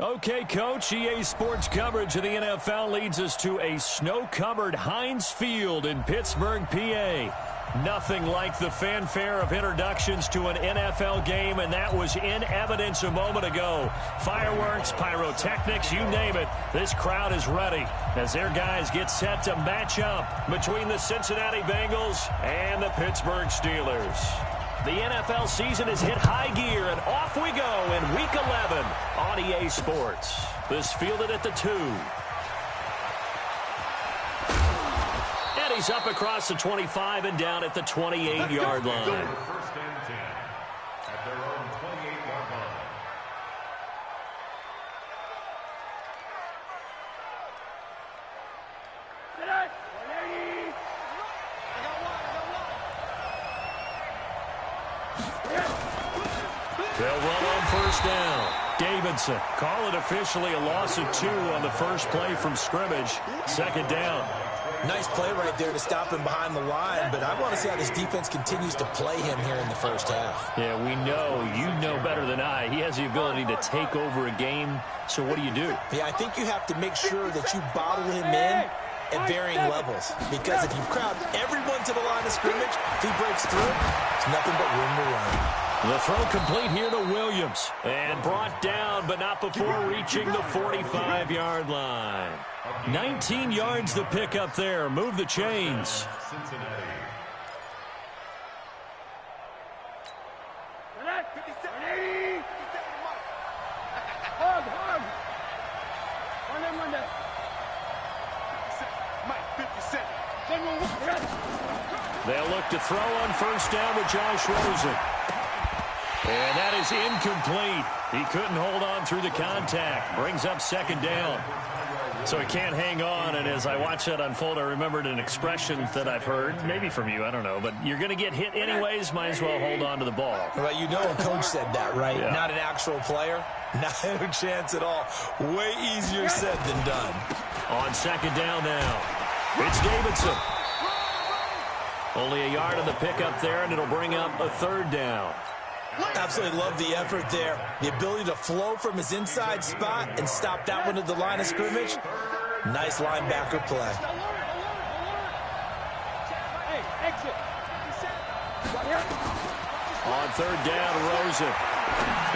Okay, Coach, EA Sports coverage of the NFL leads us to a snow-covered Heinz Field in Pittsburgh, PA. Nothing like the fanfare of introductions to an NFL game, and that was in evidence a moment ago. Fireworks, pyrotechnics, you name it. This crowd is ready as their guys get set to match up between the Cincinnati Bengals and the Pittsburgh Steelers. The NFL season has hit high gear, and off we go in Week 11 on EA Sports. This fielded at the 2. And he's up across the 25 and down at the 28-yard line. First and 10 at their own 28-yard line. They'll run on first down. Davidson, call it officially a loss of 2 on the first play from scrimmage. Second down. Nice play right there to stop him behind the line, but I want to see how this defense continues to play him here in the first half. Yeah, we know. You know better than I. He has the ability to take over a game, so what do you do? Yeah, I think you have to make sure that you bottle him in at varying levels, because if you crowd everyone to the line of scrimmage, if he breaks through, it's nothing but room to run. The throw complete here to Williams, and brought down, but not before reaching the 45-yard line. 19 yards to pick up there. Move the chains. Cincinnati. They'll look to throw on first down with Josh Rosen. And that is incomplete. He couldn't hold on through the contact. Brings up second down. So he can't hang on, and as I watch that unfold, I remembered an expression that I've heard, maybe from you, I don't know, but you're going to get hit anyways, might as well hold on to the ball. Well, you know a coach said that, right? Yeah. Not an actual player. No chance at all. Way easier said than done. On second down now, it's Davidson. Only a yard on the pickup there, and it'll bring up a third down. Absolutely love the effort there. The ability to flow from his inside spot and stop that one at the line of scrimmage. Nice linebacker play. On third down, Rosen.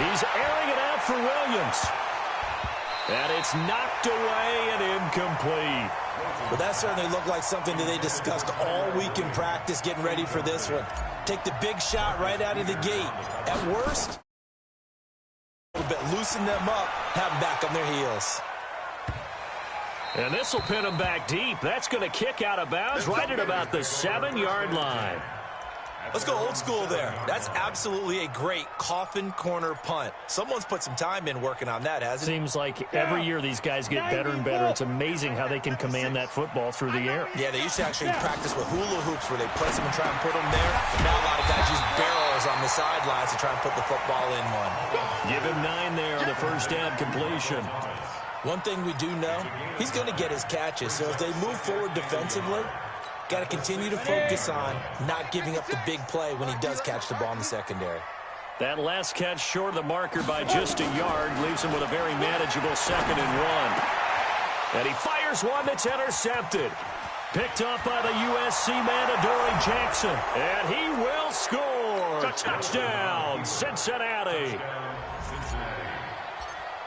He's airing it out for Williams. And it's knocked away and incomplete. Well, that certainly looked like something that they discussed all week in practice getting ready for this one. Take the big shot right out of the gate. At worst, a little bit loosen them up, have them back on their heels. And this will pin them back deep. That's going to kick out of bounds right at about the 7-yard line. Let's go old school there. That's absolutely a great coffin corner punt. Someone's put some time in working on that, hasn't it? Seems like every year these guys get better and better. It's amazing how they can command that football through the air. Yeah, they used to actually practice with hula hoops where they place them and try and put them there. Now a lot of guys use barrels on the sidelines to try and put the football in one. Give him 9 there on the first down completion. One thing we do know, he's going to get his catches. So as they move forward defensively, got to continue to focus on not giving up the big play when he does catch the ball in the secondary. That last catch short of the marker by just a yard leaves him with a very manageable 2nd and 1. And he fires one that's intercepted. Picked off by the USC man, Adoree Jackson. And he will score. Touchdown, Cincinnati.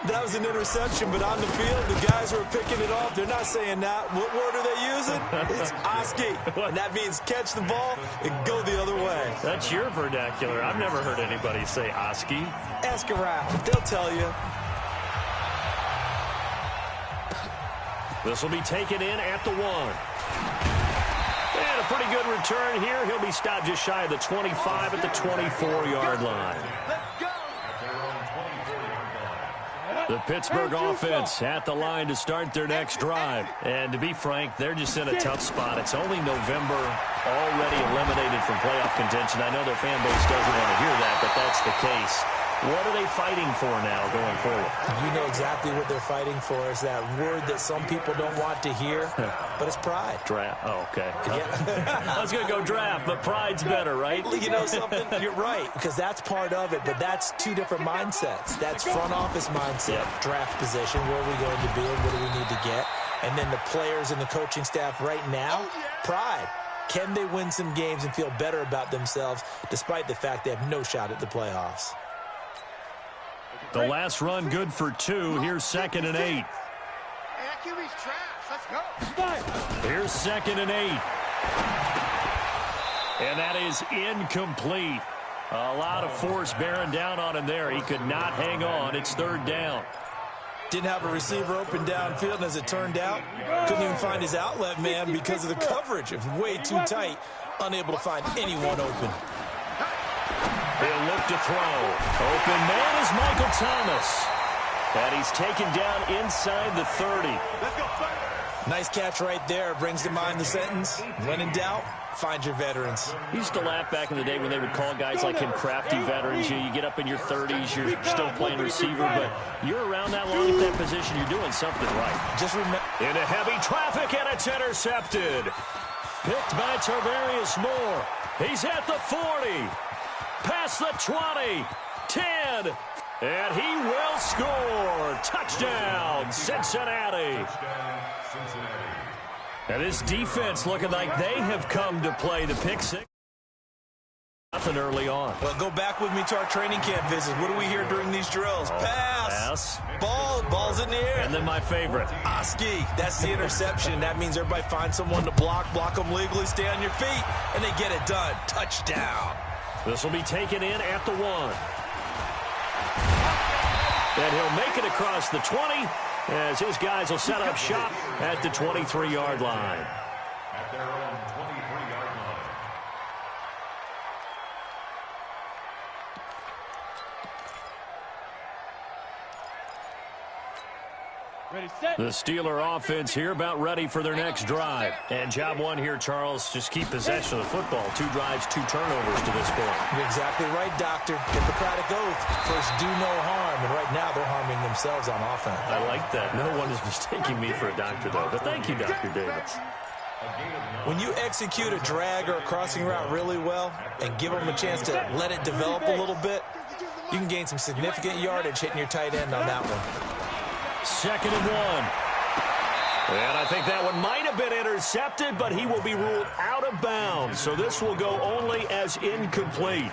That was an interception, but on the field, the guys who are picking it off, they're not saying that. What word are they using? It's Oski, and that means catch the ball and go the other way. That's your vernacular. I've never heard anybody say Oski. Ask around. They'll tell you. This will be taken in at the 1. And a pretty good return here. He'll be stopped just shy of the 25 at the 24-yard line. The Pittsburgh offense at the line to start their next drive. And to be frank, they're just in a tough spot. It's only November, already eliminated from playoff contention. I know their fan base doesn't want to hear that, but that's the case. What are they fighting for now going forward? You know exactly what they're fighting for. Is that word that some people don't want to hear, but it's pride. Draft. Oh, okay. Yeah. I was going to go draft, but pride's better, right? You know something? You're right, because that's part of it, but that's two different mindsets. That's front office mindset, draft position, where are we going to be and what do we need to get? And then the players and the coaching staff right now, pride. Can they win some games and feel better about themselves despite the fact they have no shot at the playoffs? The last run good for 2. Here's 2nd and 8. Here's 2nd and 8. And that is incomplete. A lot of force bearing down on him there. He could not hang on. It's 3rd down. Didn't have a receiver open downfield, and as it turned out, couldn't even find his outlet man because of the coverage. It was way too tight, unable to find anyone open. He'll look to throw. Open man is Michael Thomas. And he's taken down inside the 30. Nice catch right there. Brings to mind the sentence, when in doubt, find your veterans. We used to laugh back in the day when they would call guys like him crafty veterans. You get up in your 30s, you're still playing receiver, but you're around that long at that position, you're doing something right. Just remember. Into heavy traffic, and it's intercepted. Picked by Tarvarius Moore. He's at the 40. Past the 20. 10. And he will score. Touchdown, Cincinnati. And this defense looking like they have come to play. The pick six. Nothing early on. Well, go back with me to our training camp visits. What do we hear during these drills? Pass. Ball's in the air. And then my favorite. Oski. That's the interception. That means everybody finds someone to block them legally, stay on your feet, and they get it done. Touchdown. This will be taken in at the 1. And he'll make it across the 20 as his guys will set up shop at the 23-yard line. At their own 23-yard line. The Steeler offense here about ready for their next drive. And job 1 here, Charles, just keep possession of the football. 2 drives, 2 turnovers to this point. You're exactly right, Doctor. Hippocratic oath. First, do no harm. And right now, they're harming themselves on offense. I like that. No one is mistaking me for a doctor, though. But thank you, Dr. Davis. When you execute a drag or a crossing route really well and give them a chance to let it develop a little bit, you can gain some significant yardage hitting your tight end on that one. 2nd and 1. And I think that one might have been intercepted, but he will be ruled out of bounds. So this will go only as incomplete.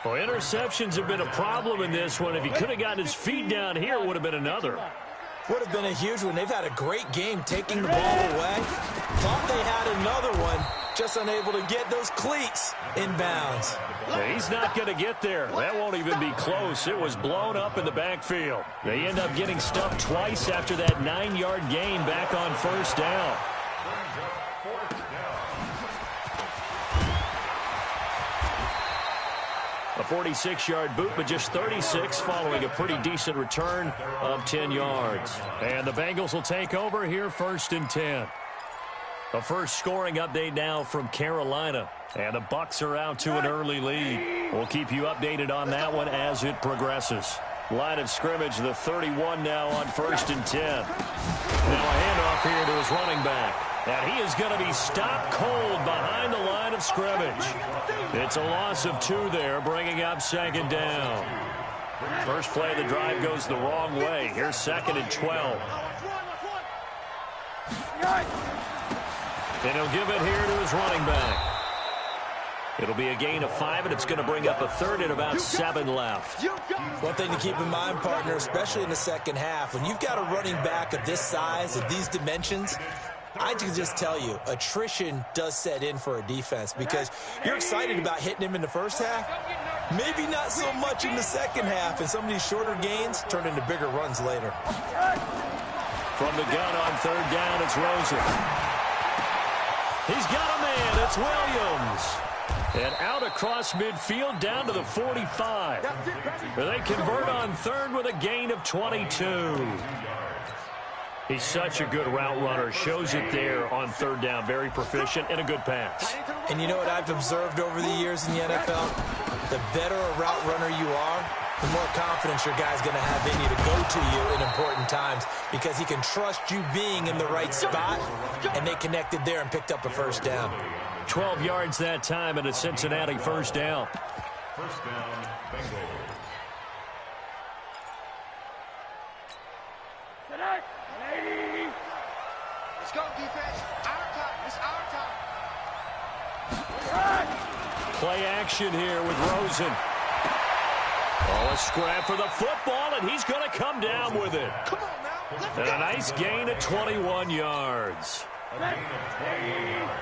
Well, interceptions have been a problem in this one. If he could have gotten his feet down here, it would have been another. Would have been a huge one. They've had a great game taking the ball away. Thought they had another one, just unable to get those cleats in bounds. He's not going to get there. That won't even be close. It was blown up in the backfield. They end up getting stuffed twice after that 9-yard gain back on 1st down. A 46-yard boot, but just 36 following a pretty decent return of 10 yards. And the Bengals will take over here 1st and 10. The first scoring update now from Carolina. And the Bucs are out to an early lead. We'll keep you updated on that one as it progresses. Line of scrimmage, the 31 now on 1st and 10. Now a handoff here to his running back. And he is going to be stopped cold behind the line of scrimmage. It's a loss of 2 there, bringing up 2nd down. First play of the drive goes the wrong way. Here's 2nd and 12. And he'll give it here to his running back. It'll be a gain of 5, and it's going to bring up a 3rd and about 7 left. One thing to keep in mind, partner, especially in the second half, when you've got a running back of this size, of these dimensions, I can just tell you, attrition does set in for a defense because you're excited about hitting him in the first half. Maybe not so much in the second half, and some of these shorter gains turn into bigger runs later. From the gun on 3rd down, it's Rosen. He's got a man. It's Williams. And out across midfield down to the 45. They convert on 3rd with a gain of 22. He's such a good route runner. Shows it there on 3rd down. Very proficient and a good pass. And you know what I've observed over the years in the NFL? The better a route runner you are, the more confidence your guy's going to have in you to go to you in important times because he can trust you being in the right spot, and they connected there and picked up a first down. 12 yards that time and a Cincinnati first down. First down, Bengals. Let's go, defense. Our time. It's our time. Play action here with Rosen. Oh, a scrap for the football, and he's going to come down with it. Come on now. And a nice gain of 21 yards. A gain of 21 yards.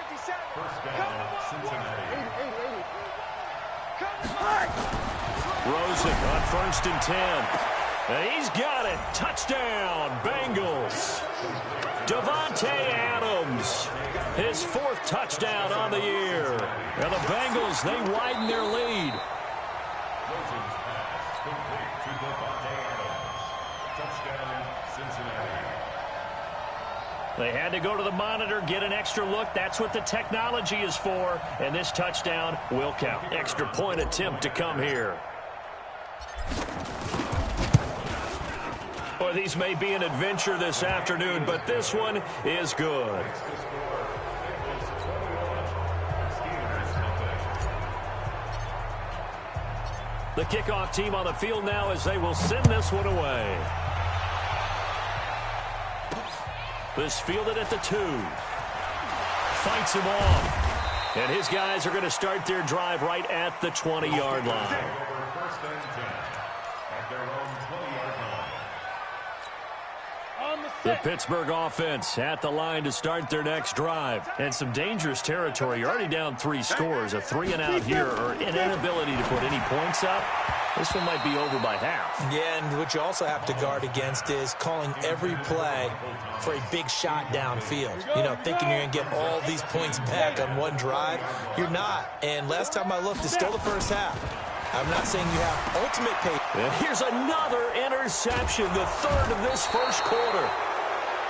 57. First down, Cincinnati. Rosen on 1st and 10. And he's got it. Touchdown, Bengals. Davante Adams, his 4th touchdown on the year. And the Bengals, they widen their lead. Rosen's pass complete to Davante Adams. Touchdown, Cincinnati. They had to go to the monitor, get an extra look. That's what the technology is for. And this touchdown will count. Extra point attempt to come here. Boy, these may be an adventure this afternoon, but this one is good. The kickoff team on the field now as they will send this one away. This fielded at the 2. Fights him off. And his guys are going to start their drive right at the 20-yard line. First and 10 at their own 20-yard line. The Pittsburgh offense at the line to start their next drive. And some dangerous territory. You're already down 3 scores. A 3-and-out here or an inability to put any points up. This one might be over by half. Yeah, and what you also have to guard against is calling every play for a big shot downfield. You know, thinking you're going to get all these points back on one drive. You're not. And last time I looked, it's still the first half. I'm not saying you have ultimate pace. And here's another interception, the 3rd of this first quarter.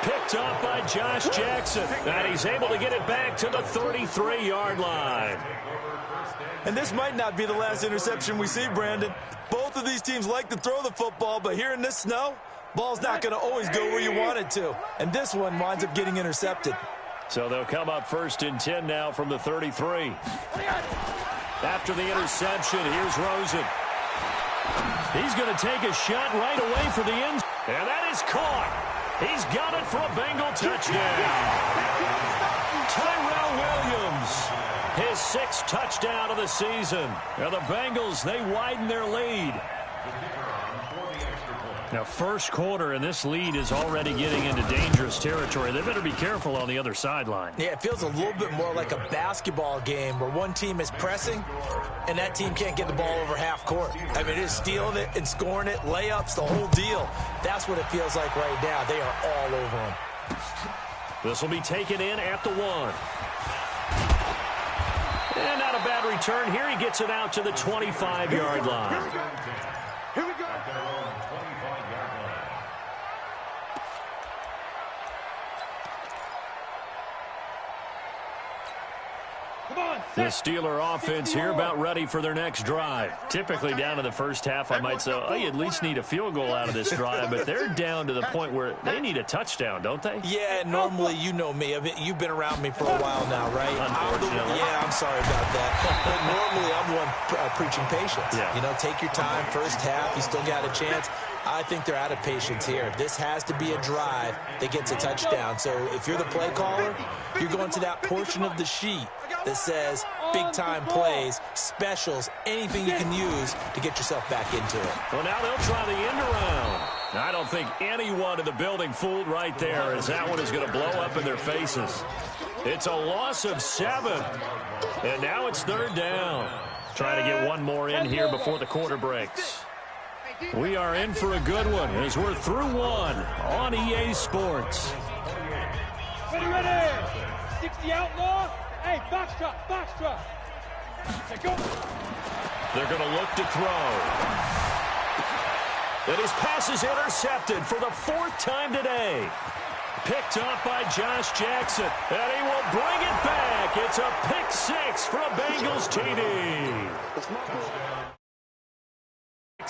Picked up by Josh Jackson. And he's able to get it back to the 33-yard line. And this might not be the last interception we see, Brandon. Both of these teams like to throw the football, but here in this snow, ball's not going to always go where you want it to. And this one winds up getting intercepted. So they'll come up 1st and 10 now from the 33. After the interception, here's Rosen. He's going to take a shot right away for the end. And that is caught. He's got it for a Bengal touchdown. Tyrell Williams, his 6th touchdown of the season. Now the Bengals, they widen their lead. Now, first quarter, and this lead is already getting into dangerous territory. They better be careful on the other sideline. Yeah, it feels a little bit more like a basketball game where one team is pressing and that team can't get the ball over half court. I mean, it is stealing it and scoring it, layups, the whole deal. That's what it feels like right now. They are all over them. This will be taken in at the 1. And not a bad return here. He gets it out to the 25-yard line. Here we go. At their own 25-yard line. The Steeler offense here about ready for their next drive. Typically down to the first half, I might say, oh, you at least need a field goal out of this drive, but they're down to the point where they need a touchdown, don't they? Yeah, normally, you know me. You've been around me for a while now, right? Unfortunately. I'm sorry about that. But normally, I'm the one preaching patience. Yeah. You know, take your time, first half, you still got a chance. I think they're out of patience here. This has to be a drive that gets a touchdown. So if you're the play caller, you're going to that portion of the sheet that says big-time plays, specials, anything you can use to get yourself back into it. Well, now they'll try the end around. I don't think anyone in the building fooled right there, as that one is going to blow up in their faces. It's a loss of 7. And now it's 3rd down. Trying to get one more in here before the quarter breaks. We are in for a good one as we're through 1 on EA Sports. Ready. 60 outlaw. Hey, box truck. Go. They're going to look to throw. And his pass is intercepted for the 4th time today. Picked up by Josh Jackson, and he will bring it back. It's a pick 6 for a Bengals TD.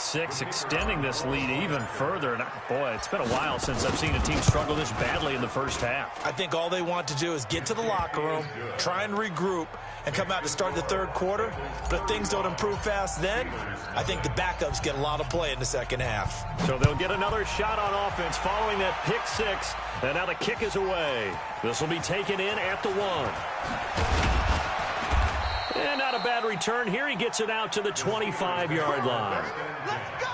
six, extending this lead even further. And boy, it's been a while since I've seen a team struggle this badly in the first half. I think all they want to do is get to the locker room, try and regroup, and come out to start the third quarter. But if things don't improve fast then, I think the backups get a lot of play in the second half. So they'll get another shot on offense following that pick six. And now the kick is away. This will be taken in at the 1. And not a bad return here. He gets it out to the 25-yard line. Let's go!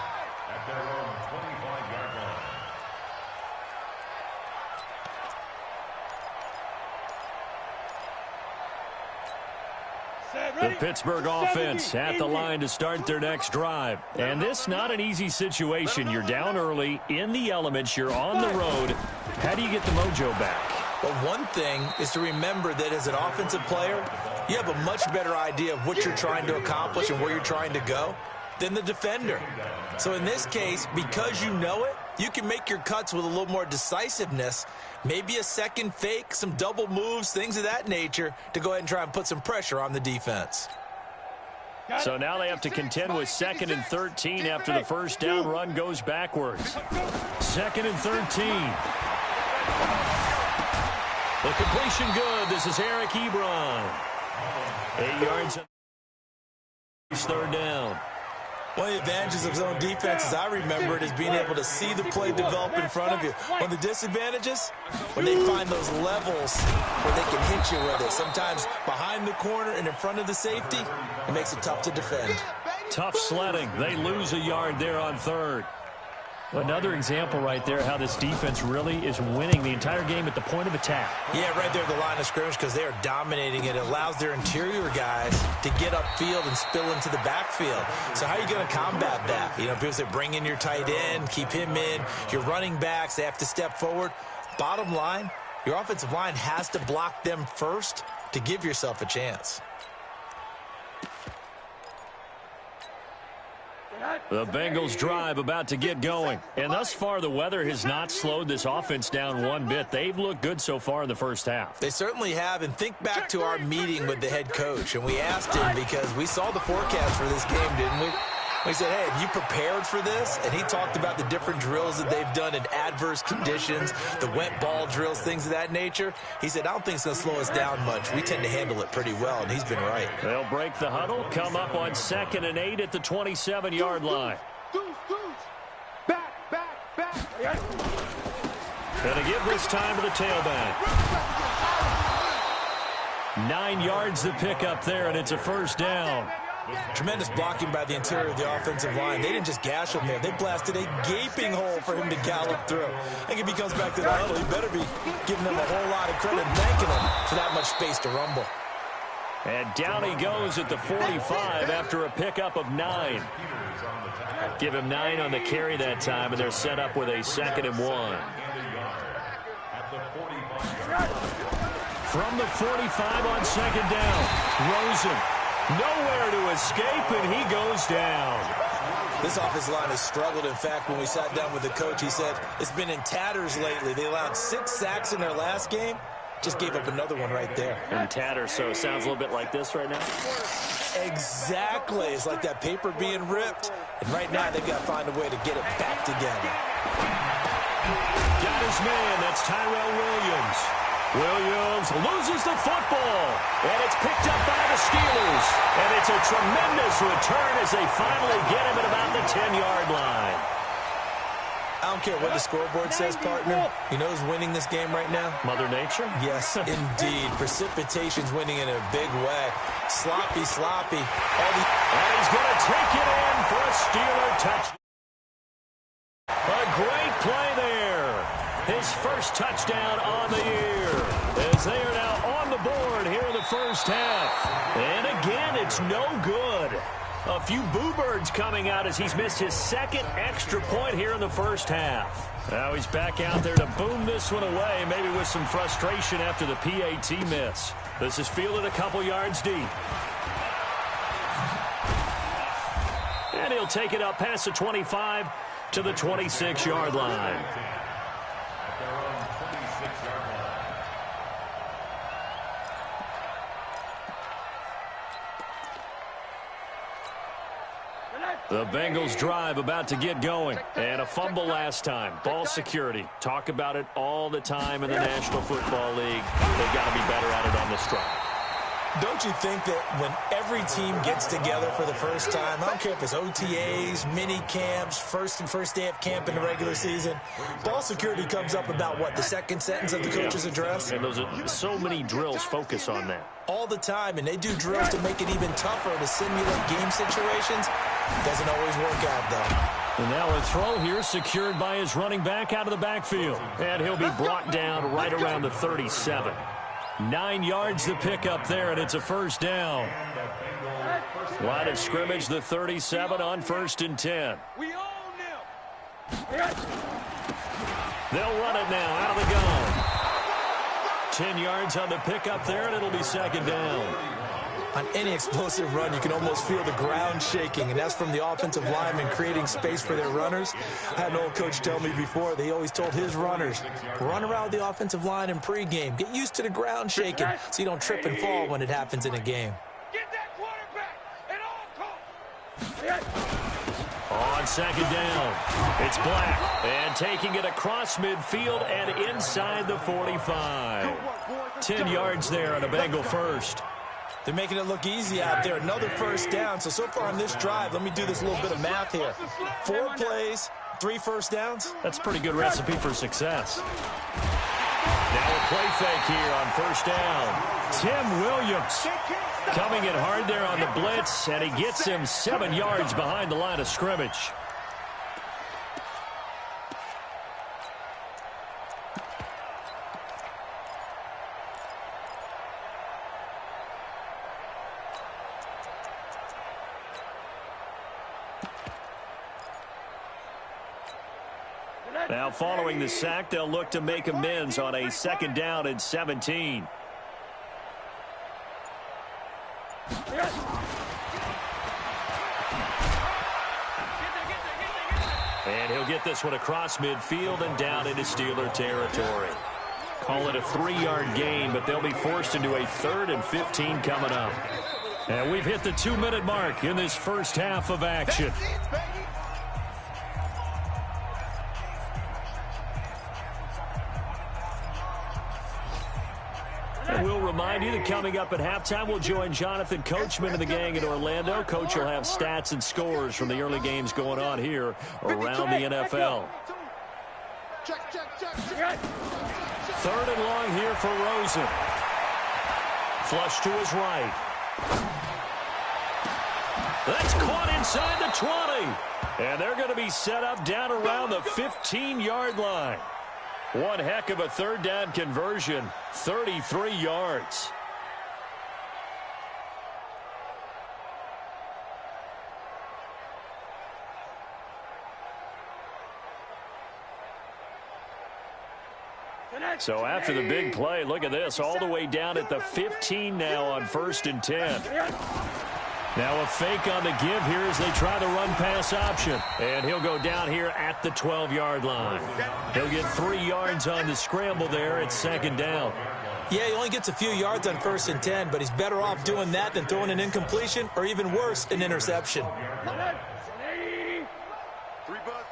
At their own 25-yard line. The Pittsburgh offense at the line to start their next drive. And this not an easy situation. You're down early, in the elements, you're on the road. How do you get the mojo back? Well, one thing is to remember that as an offensive player, you have a much better idea of what you're trying to accomplish and where you're trying to go than the defender. So in this case, because you know it, you can make your cuts with a little more decisiveness, maybe a second fake, some double moves, things of that nature, to go ahead and try and put some pressure on the defense. So now they have to contend with 2nd and 13 after the first down run goes backwards. 2nd and 13. The completion good. This is Eric Ebron. 8 yards. Third down. One of the advantages of zone defense, as I remember it, is being able to see the play develop in front of you. One of the disadvantages, when they find those levels where they can hit you with it. Sometimes behind the corner and in front of the safety, it makes it tough to defend. Tough sledding. They lose a yard there on third. Another example right there how this defense really is winning the entire game at the point of attack. Yeah, right there at the line of scrimmage, because they are dominating it. It allows their interior guys to get upfield and spill into the backfield. So how are you going to combat that? You know, people say bring in your tight end, keep him in. Your running backs, they have to step forward. Bottom line, your offensive line has to block them first to give yourself a chance. The Bengals drive about to get going. And thus far, the weather has not slowed this offense down one bit. They've looked good so far in the first half. They certainly have. And think back to our meeting with the head coach. And we asked him, because we saw the forecast for this game, didn't we? We said, hey, have you prepared for this? And he talked about the different drills that they've done in adverse conditions, the wet ball drills, things of that nature. He said, I don't think it's going to slow us down much. We tend to handle it pretty well, and he's been right. They'll break the huddle, come up on 2nd and 8 at the 27-yard line. Back. Gonna give this time to the tailback. 9 yards to pick up there, and it's a first down. Tremendous blocking by the interior of the offensive line. They didn't just gash him there. They blasted a gaping hole for him to gallop through. I think if he comes back to the huddle, he better be giving them a whole lot of credit and thanking them for that much space to rumble. And down he goes at the 45 after a pickup of 9. Give him 9 on the carry that time, and they're set up with a 2nd and 1. From the 45 on 2nd down, Rosen. Nowhere to escape, and he goes down. This offensive line has struggled. In fact, when we sat down with the coach, he said it's been in tatters lately. They allowed 6 sacks in their last game. Just gave up another one right there. In tatters, so it sounds a little bit like this right now. Exactly. It's like that paper being ripped. And right now, they've got to find a way to get it back together. Got his man. That's Tyrell Williams. Williams loses the football, and it's picked up by the Steelers. And it's a tremendous return as they finally get him at about the 10-yard line. I don't care what the scoreboard says, partner. You know who's winning this game right now? Mother Nature? Yes, indeed. Precipitation's winning in a big way. Sloppy. And he's going to take it in for a Steeler touchdown. A great play there. His first touchdown on the year, as they are now on the board here in the first half. And again, it's no good. A few boo birds coming out as he's missed his 2nd extra point here in the first half. Now he's back out there to boom this one away, maybe with some frustration after the PAT miss. This is fielded a couple yards deep. And he'll take it up past the 25 to the 26-yard line. The Bengals drive about to get going. And a fumble last time. Ball security. Talk about it all the time in the National Football League. They've got to be better at it on this drive. Don't you think that when every team gets together for the first time, I don't care if it's OTAs, mini camps, first day of camp in the regular season, ball security comes up about, what, the second sentence of the coach's address? And those are so many drills focus on that. All the time, and they do drills to make it even tougher to simulate game situations. Doesn't always work out, though. And now a throw here secured by his running back out of the backfield. And he'll be brought down right around the 37. 9 yards to pick up there, and it's a first down. Line of scrimmage, the 37 on 1st and 10. We own them. They'll run it now out of the gun. 10 yards on the pickup there, and it'll be second down. On any explosive run, you can almost feel the ground shaking, and that's from the offensive linemen creating space for their runners. I had an old coach tell me before, they always told his runners, run around the offensive line in pregame. Get used to the ground shaking so you don't trip and fall when it happens in a game. Get that quarterback at all costs. On second down, it's Black, and taking it across midfield and inside the 45. 10 yards there on a Bengal first. They're making it look easy out there. Another first down. So far on this drive, let me do this little bit of math here. 4 plays, 3 first downs. That's a pretty good recipe for success. Now a play fake here on first down. Tim Williams coming in hard there on the blitz, and he gets him 7 yards behind the line of scrimmage. Now following the sack, they'll look to make amends on a second down and 17. And he'll get this one across midfield and down into Steeler territory. Call it a 3-yard gain, but they'll be forced into a 3rd and 15 coming up. And we've hit the 2-minute mark in this first half of action. And we'll remind you that coming up at halftime, we'll join Jonathan Coachman and the gang in Orlando. Coach will have stats and scores from the early games going on here around the NFL. 3rd and long here for Rosen. Flush to his right. That's caught inside the 20. And they're going to be set up down around the 15-yard line. One heck of a 3rd down conversion, 33 yards. So after the big play, look at this, all the way down at the 15 now on 1st and 10. Now a fake on the give here as they try the run-pass option. And he'll go down here at the 12-yard line. He'll get 3 yards on the scramble there at second down. Yeah, he only gets a few yards on 1st and 10, but he's better off doing that than throwing an incompletion or even worse, an interception. 3 buzz.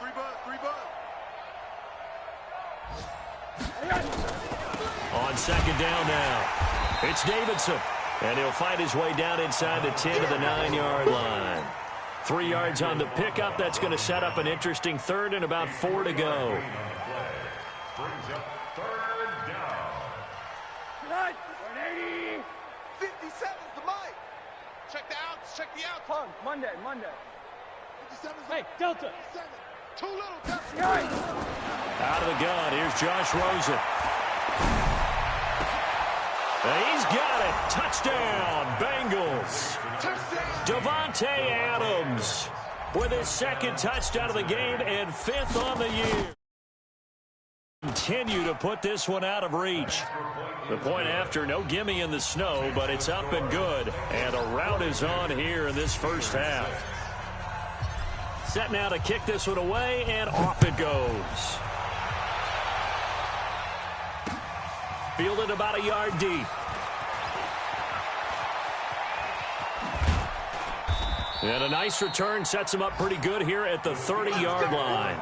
On second down now, it's Davidson. And he'll fight his way down inside the 10 to the 9-yard line. 3 yards on the pickup. That's going to set up an interesting 3rd and about 4 to go. Brings up 3rd down. 57's the mic. Check the outs. Check the outs. Punk. Monday. 57's hey, Delta. 7. Too little, Delta. Out of the gun. Here's Josh Rosen. He's got it. Touchdown, Bengals. Devontae Adams with his 2nd touchdown of the game and 5th on the year. Continue to put this one out of reach. The point after, no gimme in the snow, but it's up and good. And a rout is on here in this first half. Set now to kick this one away, and off it goes. Fielded about a yard deep. And a nice return sets him up pretty good here at the 30-yard line.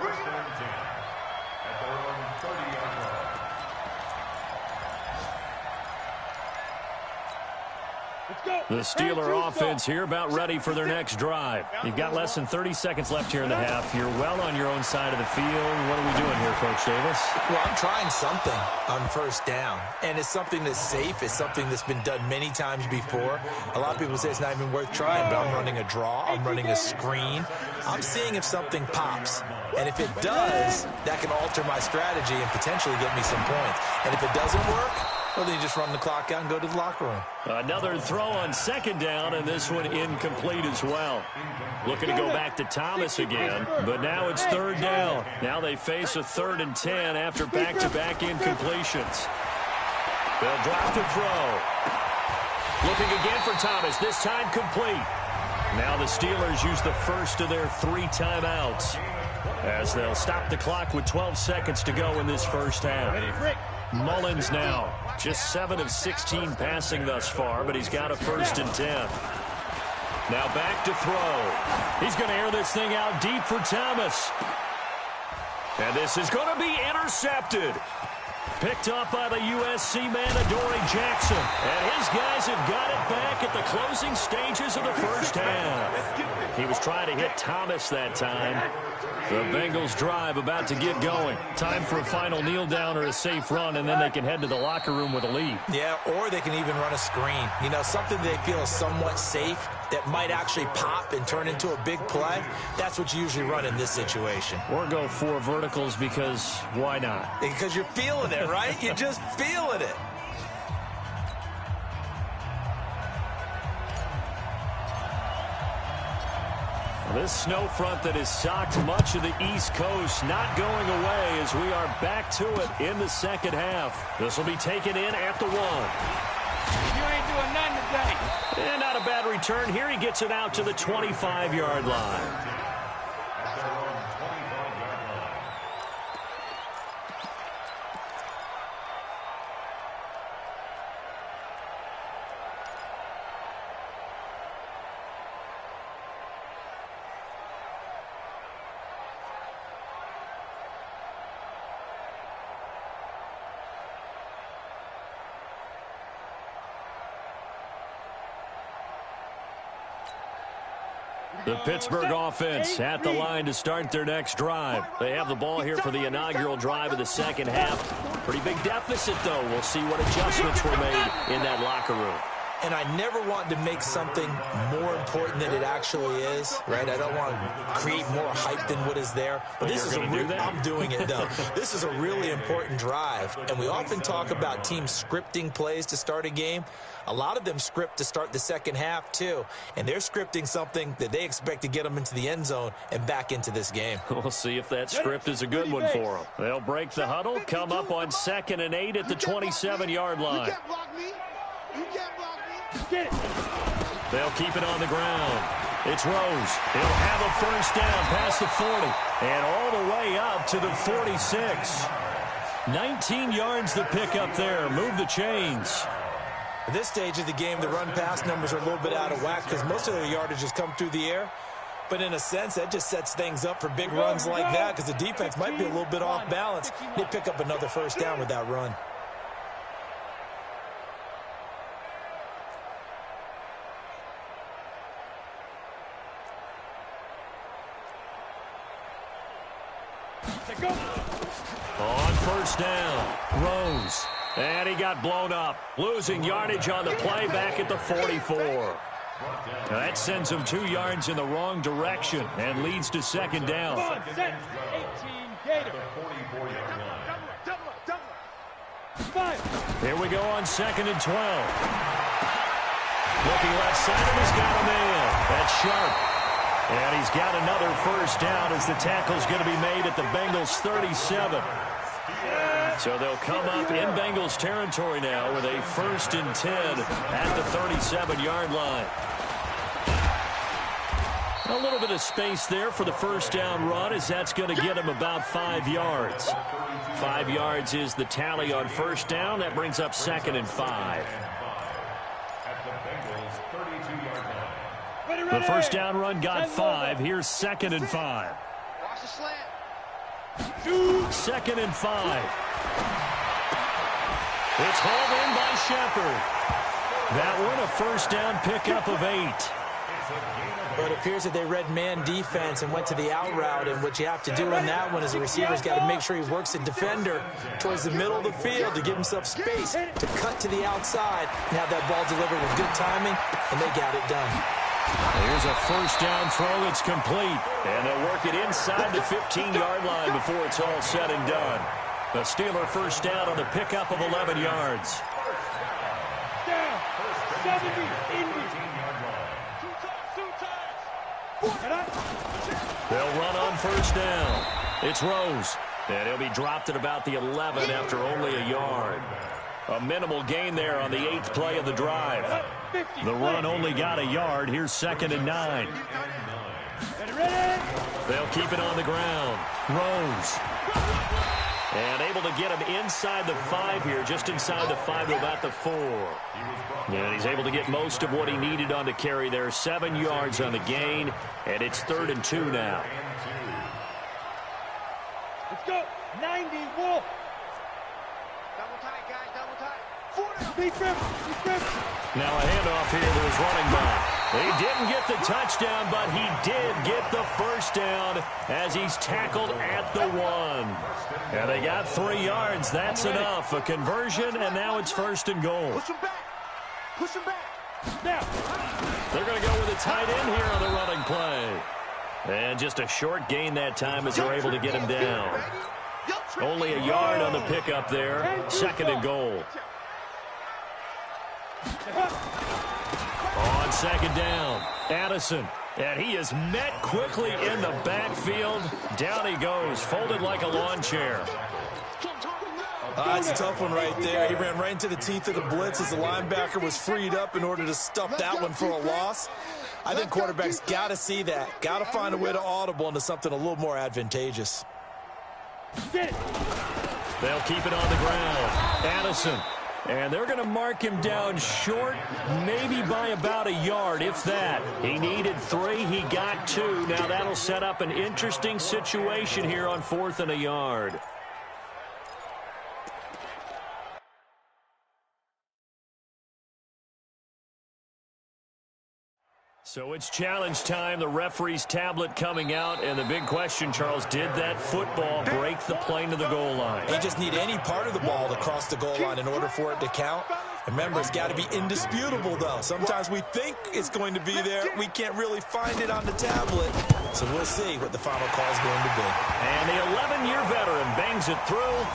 The Steeler offense here about ready for their next drive. You've got less than 30 seconds left here in the half. You're well on your own side of the field. What are we doing here, Coach Davis? Well, I'm trying something on first down, and it's something that's safe. It's something that's been done many times before. A lot of people say it's not even worth trying, but I'm running a draw. I'm running a screen. I'm seeing if something pops, and if it does, that can alter my strategy and potentially get me some points. And if it doesn't work, well, then you just run the clock out and go to the locker room. Another throw on second down, and this one incomplete as well. Looking to go back to Thomas again, but now it's third down. Now they face a 3rd and 10 after back-to-back incompletions. They'll drop the throw. Looking again for Thomas, this time complete. Now the Steelers use the first of their 3 timeouts as they'll stop the clock with 12 seconds to go in this first half. Mullins now, just 7 of 16 passing thus far, but he's got a 1st and 10. Now back to throw. He's going to air this thing out deep for Thomas. And this is going to be intercepted. Picked up by the USC man, Adoree Jackson. And his guys have got it back at the closing stages of the first half. He was trying to hit Thomas that time. The Bengals drive about to get going. Time for a final kneel down or a safe run, and then they can head to the locker room with a lead. Yeah, or they can even run a screen. You know, something they feel is somewhat safe that might actually pop and turn into a big play. That's what you usually run in this situation. Or go 4 verticals because why not? Because you're feeling it, right? You're just feeling it. This snow front that has socked much of the East Coast not going away as we are back to it in the second half. This will be taken in at the 1. You ain't doing nothing today. And not a bad return here. He gets it out to the 25-yard line. The Pittsburgh offense at the line to start their next drive. They have the ball here for the inaugural drive of the second half. Pretty big deficit, though. We'll see what adjustments were made in that locker room. And I never want to make something more important than it actually is, right? I don't want to create more hype than what is there. But this is I'm doing it, though. This is a really important drive. And we often talk about teams scripting plays to start a game. A lot of them script to start the second half, too. And they're scripting something that they expect to get them into the end zone and back into this game. We'll see if that script is a good one for them. They'll break the huddle, come up on 2nd and 8 at the 27-yard line. You can't block me. You can't block me. Get it. They'll keep it on the ground. It's Rose. He'll have a first down past the 40 and all the way up to the 46. 19 yards to pick up there. Move the chains. At this stage of the game, the run-pass numbers are a little bit out of whack because most of their yardage has come through the air. But in a sense, that just sets things up for big runs like that because the defense might be a little bit off balance. They pick up another first down with that run. On first down, Rose. And he got blown up, losing yardage on the play back at the 44. That sends him 2 yards in the wrong direction and leads to second down. 18 Gator. Here we go on 2nd and 12. Looking left side, and he's got a man. That's Sharp. And he's got another first down as the tackle's going to be made at the Bengals 37. So they'll come up in Bengals territory now with a 1st and 10 at the 37-yard line. A little bit of space there for the first down run as that's going to get him about 5 yards. 5 yards is the tally on first down. That brings up 2nd and 5. At the Bengals 32-yard line. The first down run got 5. Here's 2nd and 5. Watch the slant. 2nd and 5. It's hauled in by Shepard. That one a first down pickup of 8. But it appears that they read man defense and went to the out route, and what you have to do on that one is the receiver's got to make sure he works the defender towards the middle of the field to give himself space to cut to the outside and have that ball delivered with good timing, and they got it done. Here's a first down throw that's complete, and they'll work it inside the 15-yard line before it's all said and done. The Steeler first down on the pickup of 11 yards. Down. 70. They'll run on first down. It's Rose, and he'll be dropped at about the 11 after only a yard. A minimal gain there on the 8th play of the drive. The run only got a yard. Here's 2nd and 9. They'll keep it on the ground. Rose. And able to get him inside the 5 here, just inside the 5 to about the 4. And he's able to get most of what he needed on the carry there. 7 yards on the gain, and it's 3rd and 2 now. Let's go. 90, Wolf. Double tight, guys. Double tight. 40. Deep grip. Now a handoff here to his running back. He didn't get the touchdown, but he did get the first down as he's tackled at the 1. And they got 3 yards. That's enough. A conversion, and now it's 1st and goal. Push him back. Push him back. Now. They're going to go with a tight end here on the running play. And just a short gain that time as they're able to get him down. Only a yard on the pickup there. 2nd and goal. On 2nd down, Addison. And he is met quickly in the backfield. Down he goes, folded like a lawn chair. That's a tough one right there. He ran right into the teeth of the blitz as the linebacker was freed up in order to stuff that one for a loss. I think quarterbacks got to see that. Got to find a way to audible into something a little more advantageous. They'll keep it on the ground. Addison. And they're going to mark him down short, maybe by about a yard, if that. He needed 3. He got 2. Now that'll set up an interesting situation here on 4th and a yard. So it's challenge time. The referee's tablet coming out. And the big question, Charles, did that football break the plane to the goal line? They just need any part of the ball to cross the goal line in order for it to count. Remember, it's got to be indisputable, though. Sometimes we think it's going to be there. We can't really find it on the tablet. So we'll see what the final call is going to be. And the 11-year veteran bangs it through.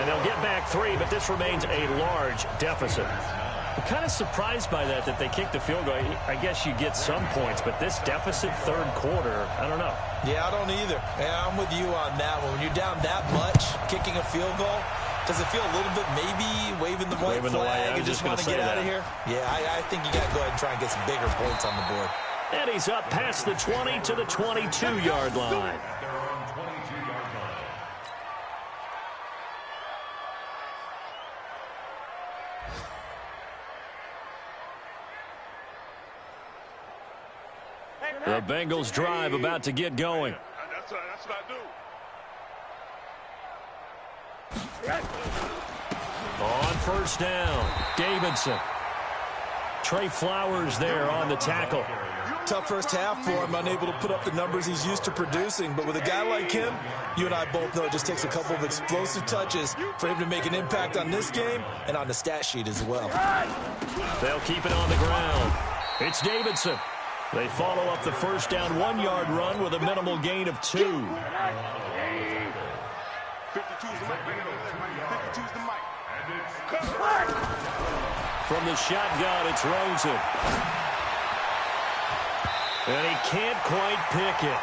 And they'll get back 3, but this remains a large deficit. I'm kind of surprised by that they kicked the field goal. I guess you get some points, but this deficit 3rd quarter, I don't know. Yeah, I don't either. Yeah, I'm with you on that one. When you're down that much, kicking a field goal, does it feel a little bit maybe waving the white flag and just want to get out of here? Yeah, I think you got to go ahead and try and get some bigger points on the board. And he's up past the 20 to the 22-yard line. The Bengals drive about to get going. That's what I do. On first down, Davidson. Trey Flowers there on the tackle. Tough first half for him, unable to put up the numbers he's used to producing. But with a guy like him, you and I both know it just takes a couple of explosive touches for him to make an impact on this game and on the stat sheet as well. They'll keep it on the ground. It's Davidson. They follow up the first down 1-yard run with a minimal gain of 2. 52's the mic. 52's the mic. From the shotgun, it's Rosen. And he can't quite pick it.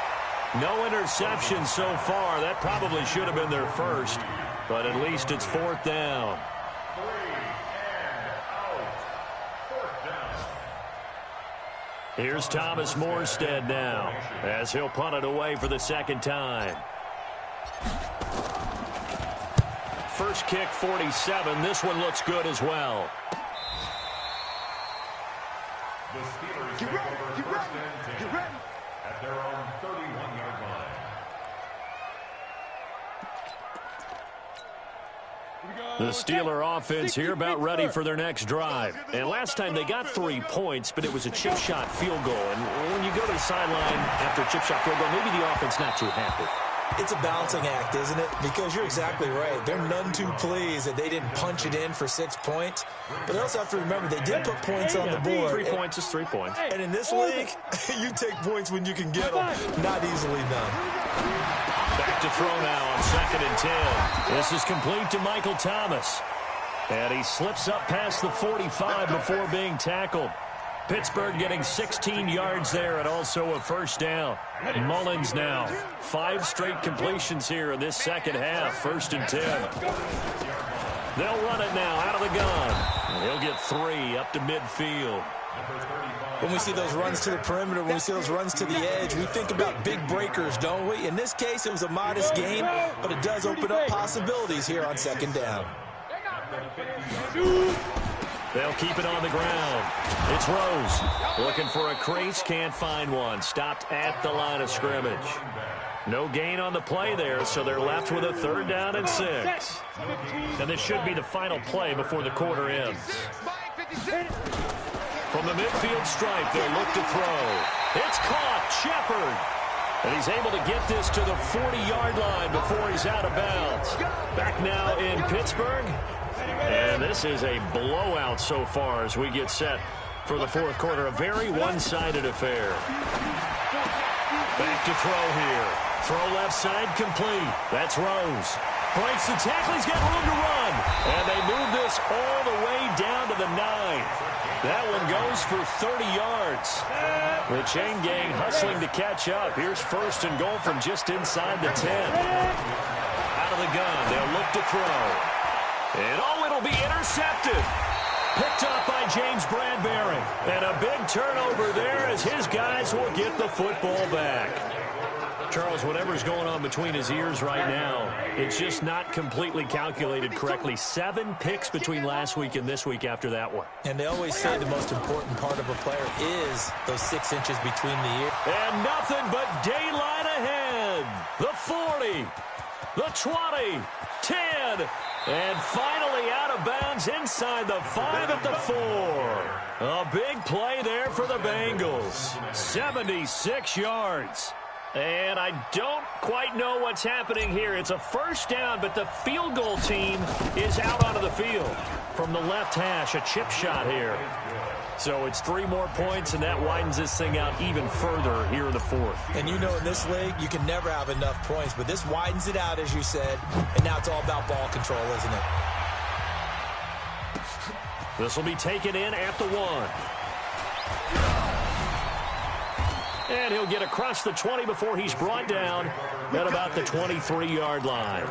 No interception so far. That probably should have been their first. But at least it's 4th down. Here's Thomas Morstead now as he'll punt it away for the 2nd time. First kick, 47. This one looks good as well. The Steelers take over first and 10 at their own 31-yard line. The Steeler offense here about ready for their next drive. And last time they got 3 points, but it was a chip shot field goal. And when you go to the sideline after a chip shot field goal, maybe the offense not too happy. It's a balancing act, isn't it? Because you're exactly right. They're none too pleased that they didn't punch it in for 6 points. But they also have to remember they did put points on the board. 3 points is 3 points. And in this league, you take points when you can get them. Not easily done. Back to throw now on 2nd and 10. This is complete to Michael Thomas. And he slips up past the 45 before being tackled. Pittsburgh getting 16 yards there and also a first down. Mullins now. 5 straight completions here in this second half. 1st and 10. They'll run it now out of the gun. And he'll get 3 up to midfield. When we see those runs to the perimeter, when we see those runs to the edge, we think about big breakers, don't we? In this case, it was a modest gain, but it does open up possibilities here on 2nd down. They'll keep it on the ground. It's Rose. Looking for a crease, can't find one. Stopped at the line of scrimmage. No gain on the play there, so they're left with a 3rd down and 6. And this should be the final play before the quarter ends. From the midfield stripe, they'll look to throw. It's caught. Shepard. And he's able to get this to the 40-yard line before he's out of bounds. Back now in Pittsburgh. And this is a blowout so far as we get set for the 4th quarter. A very one-sided affair. Back to throw here. Throw left side complete. That's Rose. Breaks the tackle. He's got room to run. And they move this all the way down to the 9. That one goes for 30 yards. The chain gang hustling to catch up. Here's 1st and goal from just inside the 10. Out of the gun. They'll look to throw. And it'll be intercepted. Picked up by James Bradbury. And a big turnover there as his guys will get the football back. Charles, whatever's going on between his ears right now, it's just not completely calculated correctly. 7 picks between last week and this week after that one. And they always say the most important part of a player is those 6 inches between the ears. And nothing but daylight ahead. The 40, the 20, 10, and finally out of bounds inside the 5 at the 4. A big play there for the Bengals. 76 yards. And I don't quite know what's happening here. It's a 1st down, but the field goal team is out onto the field. From the left hash, a chip shot here. So it's 3 more points, and that widens this thing out even further here in the 4th. And you know in this league, you can never have enough points, but this widens it out, as you said, and now it's all about ball control, isn't it? This will be taken in at the 1. And he'll get across the 20 before he's brought down at about the 23-yard line.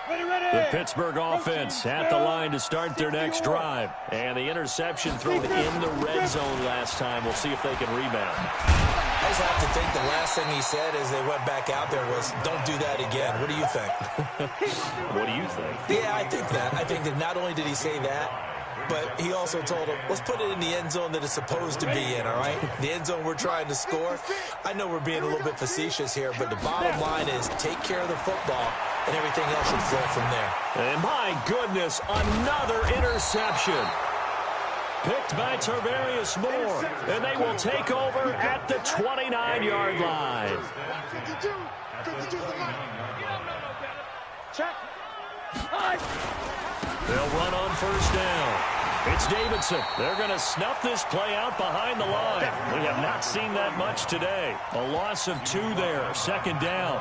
The Pittsburgh offense at the line to start their next drive. And the interception thrown in the red zone last time. We'll see if they can rebound. I just have to think the last thing he said as they went back out there was, don't do that again. What do you think? What do you think? Yeah, I think that. I think that not only did he say that, but he also told him, let's put it in the end zone that it's supposed to be in, all right? The end zone we're trying to score. I know we're being a little bit facetious here, but the bottom line is take care of the football, and everything else should flow from there. And my goodness, another interception. Picked by Tarvarius Moore, and they will take over at the 29-yard line. 52 check. They'll run on 1st down. It's Davidson. They're going to snuff this play out behind the line. We have not seen that much today. A loss of 2 there, 2nd down.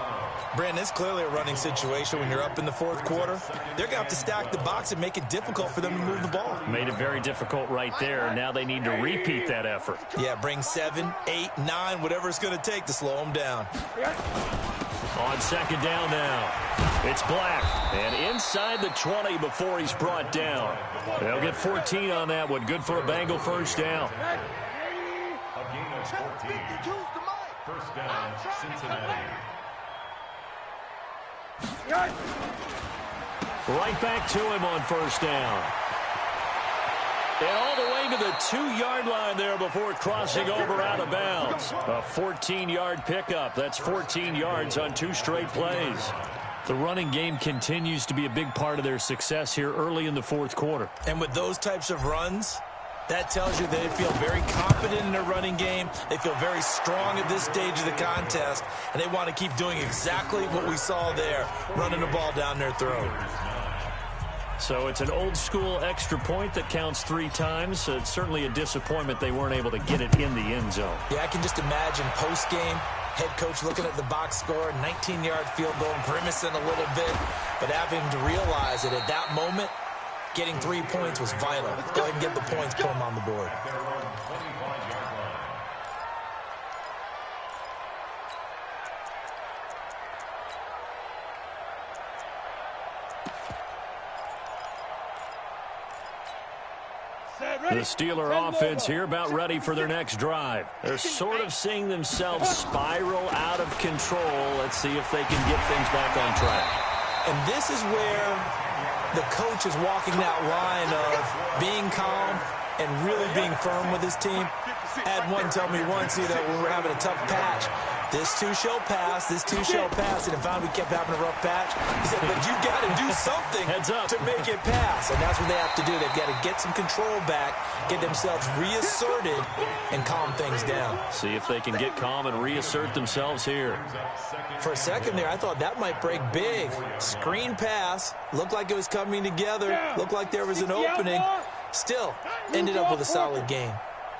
Brandon, it's clearly a running situation when you're up in the 4th quarter. They're going to have to stack the box and make it difficult for them to move the ball. Made it very difficult right there. Now they need to repeat that effort. Yeah, bring 7, 8, 9, whatever it's going to take to slow them down. On 2nd down now. It's Black. And inside the 20 before he's brought down. They'll get 14 on that one. Good for a Bengal 1st down. A gain of 14. 1st down, Cincinnati. Right back to him on 1st down. And all the way to the 2-yard line there before crossing over out of bounds. A 14-yard pickup. That's 14 yards on 2 straight plays. The running game continues to be a big part of their success here early in the fourth quarter. And with those types of runs, that tells you they feel very confident in their running game. They feel very strong at this stage of the contest, and they want to keep doing exactly what we saw there, running the ball down their throat. So it's an old-school extra point that counts 3 times. It's certainly a disappointment they weren't able to get it in the end zone. Yeah, I can just imagine post-game, head coach looking at the box score, 19-yard field goal, grimacing a little bit, but having to realize that at that moment, getting 3 points was vital. Go ahead and get the points, put them on the board. The Steeler offense here about ready for their next drive. They're sort of seeing themselves spiral out of control. Let's see if they can get things back on track. And this is where the coach is walking that line of being calm and really being firm with his team. I had one tell me once, when we were having a tough patch, this too shall pass, this too shall pass, and if we kept having a rough patch, he said, but you got to do something to make it pass, and that's what they have to do. They've got to get some control back, get themselves reasserted, and calm things down. See if they can get calm and reassert themselves here. For a second there, I thought that might break big. Screen pass, looked like it was coming together, looked like there was an opening. Still, ended up with a solid game.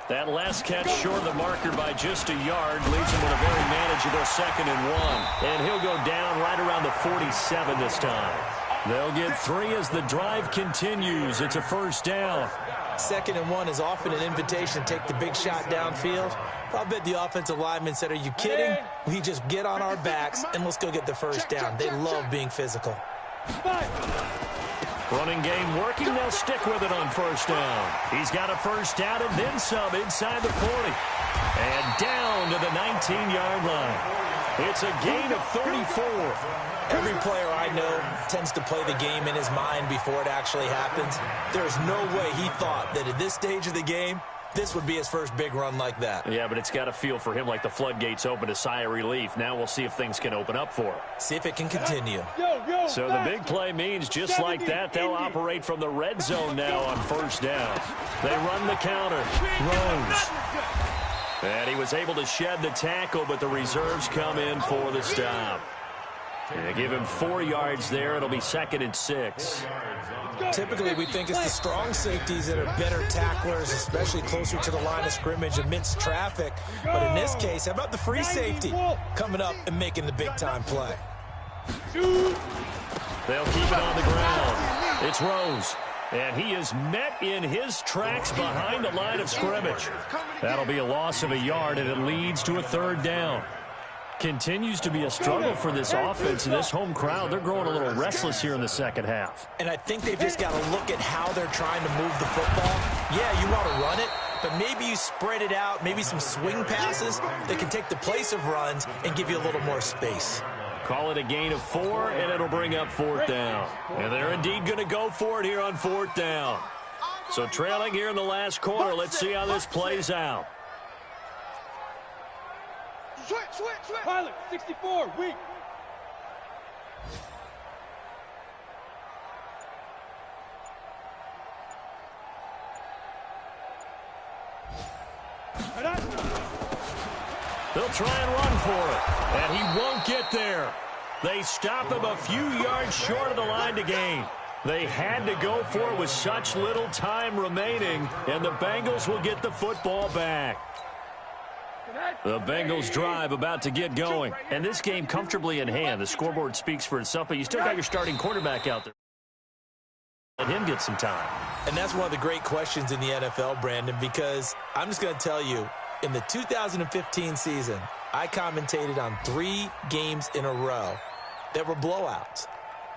That last catch short of the marker by just a yard leaves him with a very manageable 2nd and 1. And he'll go down right around the 47 this time. They'll get 3 as the drive continues. It's a first down. 2nd and 1 is often an invitation to take the big shot downfield. I'll bet the offensive lineman said, are you kidding? We just get on our backs and let's go get the first down. They love being physical. Running game working. They'll stick with it on first down. He's got a first down and then some inside the 40. And down to the 19-yard line. It's a gain of 34. Every player I know tends to play the game in his mind before it actually happens. There's no way he thought that at this stage of the game, this would be his first big run like that. Yeah, but it's got to feel for him like the floodgates open, a sigh of relief. Now we'll see if things can open up for him. See if it can continue. So the big play means just like that, they'll operate from the red zone now on first down. They run the counter. Rose. And he was able to shed the tackle, but the reserves come in for the stop. They give him 4 yards there. It'll be 2nd and 6. Typically, we think it's the strong safeties that are better tacklers, especially closer to the line of scrimmage amidst traffic. But in this case, how about the free safety coming up and making the big-time play? They'll keep it on the ground. It's Rose. And he is met in his tracks behind the line of scrimmage. That'll be a loss of a yard, and it leads to a 3rd down. Continues to be a struggle for this offense and this home crowd. They're growing a little restless here in the second half. And I think they've just got to look at how they're trying to move the football. Yeah, you want to run it, but maybe you spread it out, maybe some swing passes that can take the place of runs and give you a little more space. Call it a gain of 4, and it'll bring up 4th down. And they're indeed going to go for it here on 4th down. So trailing here in the last quarter, let's see how this plays out. Switch. Pilot, 64, weak. They'll try and run for it, and he won't get there. They stop him a few yards short of the line to gain. They had to go for it with such little time remaining, and the Bengals will get the football back. The Bengals drive about to get going. And this game comfortably in hand. The scoreboard speaks for itself, but you still got your starting quarterback out there. Let him get some time. And that's one of the great questions in the NFL, Brandon, because I'm just going to tell you, in the 2015 season, I commentated on 3 games in a row that were blowouts.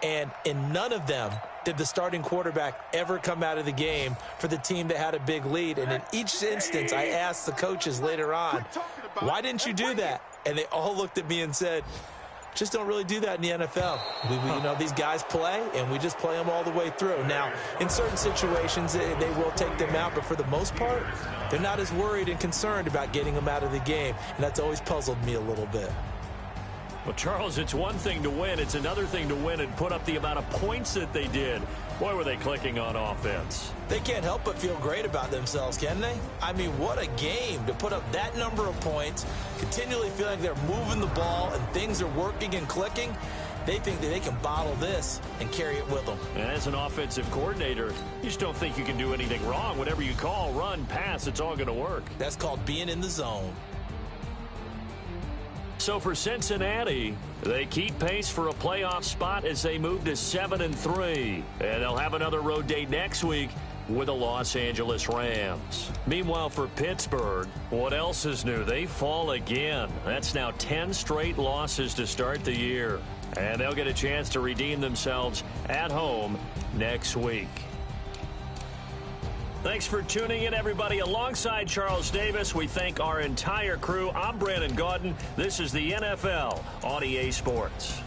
And in none of them did the starting quarterback ever come out of the game for the team that had a big lead. And in each instance, I asked the coaches later on, why didn't you do that? And they all looked at me and said, just don't really do that in the NFL. You know, these guys play, and we just play them all the way through. Now, in certain situations, they will take them out, but for the most part, they're not as worried and concerned about getting them out of the game, and that's always puzzled me a little bit. Well, Charles, it's one thing to win. It's another thing to win and put up the amount of points that they did. Boy, were they clicking on offense. They can't help but feel great about themselves, can they? I mean, what a game to put up that number of points, continually feeling they're moving the ball and things are working and clicking. They think that they can bottle this and carry it with them. And as an offensive coordinator, you just don't think you can do anything wrong. Whatever you call, run, pass, it's all going to work. That's called being in the zone. So for Cincinnati, they keep pace for a playoff spot as they move to 7-3. And they'll have another road date next week with the Los Angeles Rams. Meanwhile, for Pittsburgh, what else is new? They fall again. That's now 10 straight losses to start the year. And they'll get a chance to redeem themselves at home next week. Thanks for tuning in, everybody. Alongside Charles Davis, we thank our entire crew. I'm Brandon Gaudin. This is the NFL on EA Sports.